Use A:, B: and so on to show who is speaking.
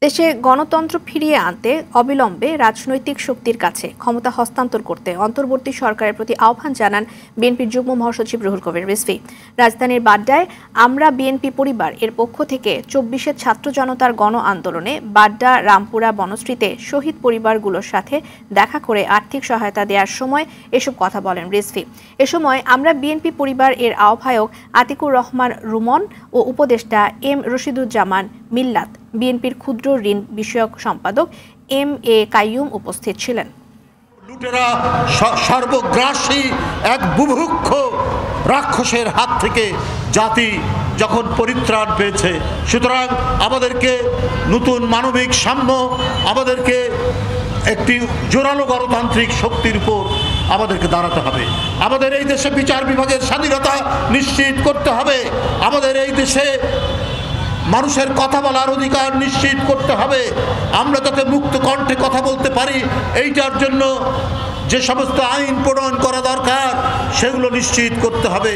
A: দেশে গণতন্ত্র ফিরিয়ে আনতে অবিলম্বে রাজনৈতিক শক্তির কাছে ক্ষমতা হস্তান্তর করতে অন্তর্বর্তী সরকারের প্রতি আহ্বান জানান বিএনপির যুগ্ম মহাসচিব রুহুল কবির রিজভী। রাজধানীর বাড্ডায় আমরা বিএনপি পরিবার এর পক্ষ থেকে ২৪শে ছাত্র জনতার গণ আন্দোলনে বাড্ডা রামপুরা বনশ্রীতে শহীদ পরিবারগুলোর সাথে দেখা করে আর্থিক সহায়তা দেওয়ার সময় এসব কথা বলেন রিজভী। এ সময় আমরা বিএনপি পরিবার এর আহ্বায়ক আতিকুর রহমান রুমন ও উপদেষ্টা এম রশিদুজ্জামান মিল্লাত, বিএনপির ক্ষুদ্র ঋণ বিষয়ক সম্পাদক এম এ কাইয়ুম উপস্থিত ছিলেন।
B: লুটেরা সর্বগ্রাসী এক বুভুক্ষ রাক্ষসের হাত থেকে জাতি যখন পরিত্রাণ পেয়েছে, সুতরাং আমাদেরকে নতুন মানবিক সাম্য, আমাদেরকে একটি জোরালো গণতান্ত্রিক শক্তির উপর আমাদেরকে দাঁড়াতে হবে। আমাদের এই দেশে বিচার বিভাগের স্বাধীনতা নিশ্চিত করতে হবে। আমাদের এই দেশে মানুষের কথা বলার অধিকার নিশ্চিত করতে হবে। আমরা যাতে মুক্ত কণ্ঠে কথা বলতে পারি, এইটার জন্য যে সমস্ত আইন প্রণয়ন করা দরকার সেগুলো নিশ্চিত করতে হবে।